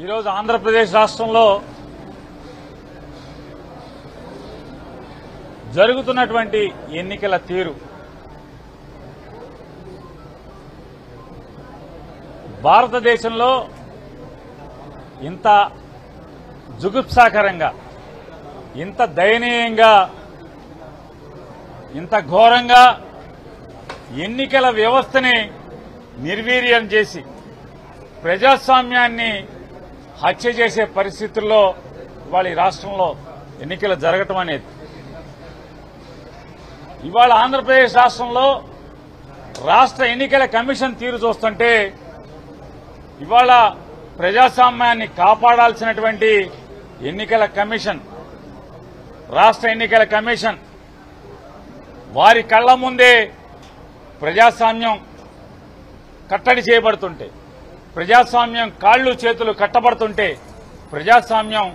ఈరోజు ఆంధ్రప్రదేశ్ రాష్ట్రంలో జరుగుతున్నటువంటి ఎన్నికల తీరు భారతదేశంలో ఇంత జుగుప్సాకరంగా, ఇంత దయనీయంగా, ఇంత ఘోరంగా ఎన్నికల వ్యవస్థని నిర్వీర్యం చేసి ప్రజాస్వామ్యాన్ని హత్య చేసే పరిస్థితుల్లో ఇవాళ ఈ రాష్ట్రంలో ఎన్నికలు జరగటం అనేది, ఇవాళ ఆంధ్రప్రదేశ్ రాష్ట్రంలో రాష్ట్ర ఎన్నికల కమిషన్ తీరు చూస్తుంటే ఇవాళ ప్రజాస్వామ్యాన్ని కాపాడాల్సినటువంటి ఎన్నికల కమిషన్, రాష్ట్ర ఎన్నికల కమిషన్ వారి కళ్ల ముందే ప్రజాస్వామ్యం కట్టడి చేయబడుతుంటే, ప్రజాస్వామ్యం కాళ్లు చేతులు కట్టబడుతుంటే, ప్రజాస్వామ్యం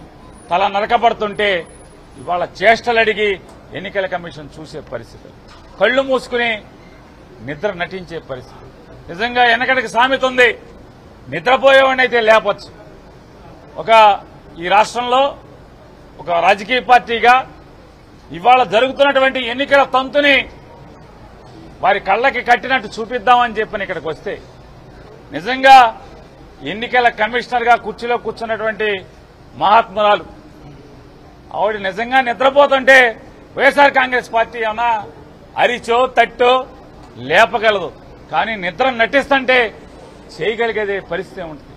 తల నరకబడుతుంటే ఇవాళ చేష్టలడిగి ఎన్నికల కమిషన్ చూసే పరిస్థితి, కళ్లు మూసుకుని నిద్ర నటించే పరిస్థితి. నిజంగా వెనకటికి సామెత ఉంది, నిద్రపోయేవాడినైతే లేపొచ్చు. ఈ రాష్ట్రంలో ఒక రాజకీయ పార్టీగా ఇవాళ జరుగుతున్నటువంటి ఎన్నికల తంతుని వారి కళ్ళకి కట్టినట్టు చూపిద్దామని చెప్పని ఇక్కడికి వస్తే, నిజంగా ఎన్నికల కమిషనర్ గా కుర్చీలో కూర్చున్నటువంటి మహాత్మురాలు ఆవిడ నిజంగా నిద్రపోతుంటే వైఎస్ఆర్ కాంగ్రెస్ పార్టీ ఏమన్నా అరిచో తట్టో లేపగలదు, కానీ నిద్ర నటిస్తుంటే చేయగలిగేదే పరిస్థితి ఉంటుంది.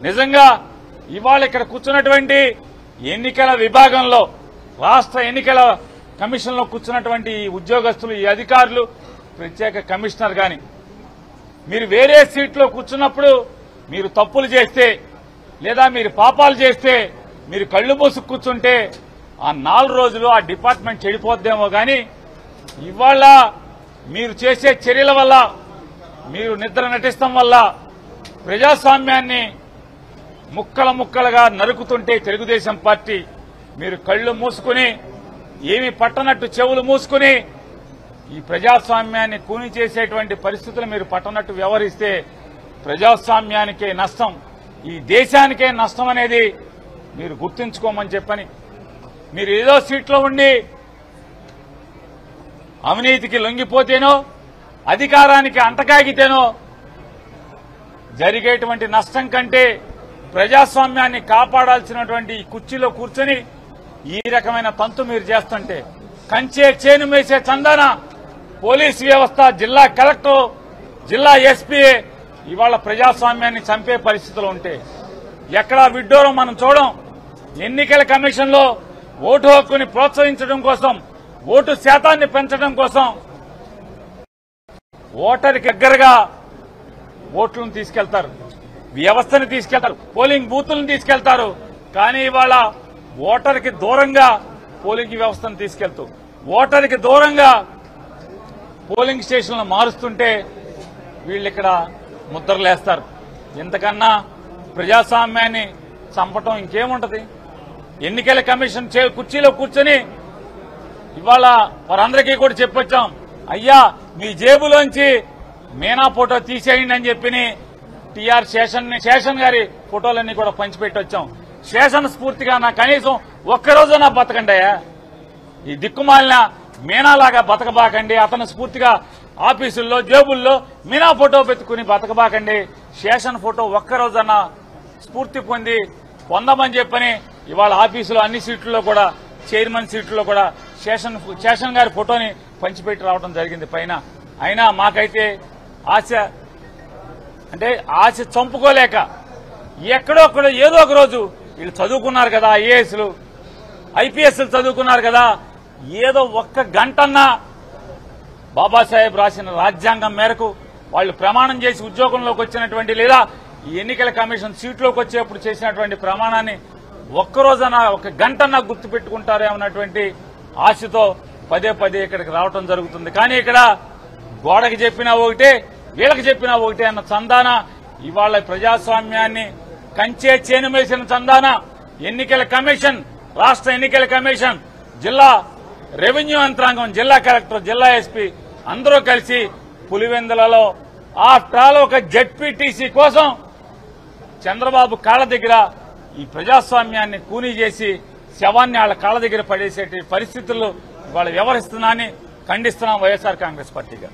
నిజంగా ఇవాళ ఇక్కడ కూర్చున్నటువంటి ఎన్నికల విభాగంలో, రాష్ట్ర ఎన్నికల కమిషన్లో కూర్చున్నటువంటి ఈ ఉద్యోగస్తులు, ఈ అధికారులు, ప్రత్యేక కమిషనర్ గాని మీరు వేరే సీట్లో కూర్చున్నప్పుడు మీరు తప్పులు చేస్తే లేదా మీరు పాపాలు చేస్తే మీరు కళ్లు మూసుకు కూర్చుంటే ఆ 4 రోజులు ఆ డిపార్ట్మెంట్ చెడిపోద్దేమో గాని, ఇవాళ మీరు చేసే చర్యల వల్ల, మీరు నిద్ర నటిస్తాం వల్ల ప్రజాస్వామ్యాన్ని ముక్కలుగా నరుకుతుంటే తెలుగుదేశం పార్టీ మీరు కళ్లు మూసుకుని, ఏమి పట్టనట్టు చెవులు మూసుకుని ఈ ప్రజాస్వామ్యాన్ని కూని చేసేటువంటి పరిస్థితులు మీరు పట్టనట్టు వ్యవహరిస్తే ప్రజాస్వామ్యానికే నష్టం, ఈ దేశానికే నష్టం అనేది మీరు గుర్తుంచుకోమని చెప్పని, మీరు ఏదో సీట్లో ఉండి అవినీతికి లొంగిపోతేనో, అధికారానికి అంటకాగితేనో జరిగేటువంటి నష్టం కంటే ప్రజాస్వామ్యాన్ని కాపాడాల్సినటువంటి ఈ కుర్చీలో కూర్చొని ఈ రకమైన తంతు మీరు చేస్తుంటే, కంచే చేను మేసే చందన పోలీస్ వ్యవస్థ, జిల్లా కలెక్టర్, జిల్లా ఎస్పీ ఇవాళ ప్రజాస్వామ్యాన్ని చంపే పరిస్థితులు ఉంటే ఎక్కడా విడ్డూరం మనం చూడం. ఎన్నికల కమిషన్లో ఓటు హక్కుని ప్రోత్సహించడం కోసం, ఓటు శాతాన్ని పెంచడం కోసం ఓటర్కి దగ్గరగా ఓట్లను తీసుకెళ్తారు, వ్యవస్థను తీసుకెళ్తారు, పోలింగ్ బూతులను తీసుకెళ్తారు. కానీ ఇవాళ ఓటర్కి దూరంగా పోలింగ్ వ్యవస్థను తీసుకెళ్తూ, ఓటర్కి దూరంగా పోలింగ్ స్టేషన్లు మారుస్తుంటే వీళ్ళు ఇక్కడ ముద్రలేస్తారు. ఇంతకన్నా ప్రజాస్వామ్యాన్ని చంపటం ఇంకేముంటది? ఎన్నికల కమిషన్ కుర్చీలో కూర్చొని ఇవాళ వారందరికీ కూడా చెప్పొచ్చాం, అయ్యా మీ జేబులోంచి మీనా ఫోటో తీసేయండి అని చెప్పి టీఆర్ శేషన్ గారి ఫోటోలన్నీ కూడా పంచిపెట్టొచ్చాం. శేషన్ స్ఫూర్తిగా నా కనీసం ఒక్కరోజు నా బతకండియా, ఈ దిక్కుమాలిన మీనాలాగా బతకబాకండి, అతను స్ఫూర్తిగా ఆఫీసుల్లో జేబుల్లో మీనా ఫోటో పెట్టుకుని బతకబాకండి, శేషన్ ఫోటో ఒక్కరోజన్నా స్ఫూర్తి పొందమని చెప్పని ఇవాళ ఆఫీసులో అన్ని సీట్లలో కూడా, చైర్మన్ సీట్లలో కూడా శేషన్ గారి ఫోటోని పంచిపెట్టి రావడం జరిగింది పైన. అయినా మాకైతే ఆశ చంపుకోలేక ఎక్కడో ఏదో ఒక రోజు వీళ్ళు చదువుకున్నారు కదా, ఐఏఎస్లు ఐపీఎస్లు చదువుకున్నారు కదా, ఏదో ఒక్క గంటన్నా బాబాసాహెబ్ రాసిన రాజ్యాంగం మేరకు వాళ్ళు ప్రమాణం చేసి ఉద్యోగంలోకి వచ్చినటువంటి, లేదా ఈ ఎన్నికల కమిషన్ సీట్లోకి వచ్చేప్పుడు చేసినటువంటి ప్రమాణాన్ని ఒక్కరోజన్నా, ఒక గంటన్నా గుర్తు పెట్టుకుంటారేమన్నటువంటి ఆశతో పదే ఇక్కడికి రావడం జరుగుతుంది. కానీ ఇక్కడ గోడకి చెప్పినా ఒకటే, వీళ్ళకి చెప్పినా ఒకటే అన్న చందాన ఇవాళ ప్రజాస్వామ్యాన్ని కంచే చేను మేసిన చందాన ఎన్నికల కమిషన్, రాష్ట్ర ఎన్నికల కమిషన్, జిల్లా రెవెన్యూ యంత్రాంగం, జిల్లా కలెక్టర్, జిల్లా ఎస్పీ అందరూ కలిసి పులివెందులలో ఆఫ్టర్ ఆల్ ఒక జెడ్పీటీసీ కోసం చంద్రబాబు కాళ్ల దగ్గర ఈ ప్రజాస్వామ్యాన్ని కూనీ చేసి శవాన్ని వాళ్ళ కాళ్ల దగ్గర పడేసే పరిస్థితుల్లో ఇవాళ వ్యవహరిస్తున్నానని ఖండిస్తున్నాం వైఎస్ఆర్ కాంగ్రెస్ పార్టీగా.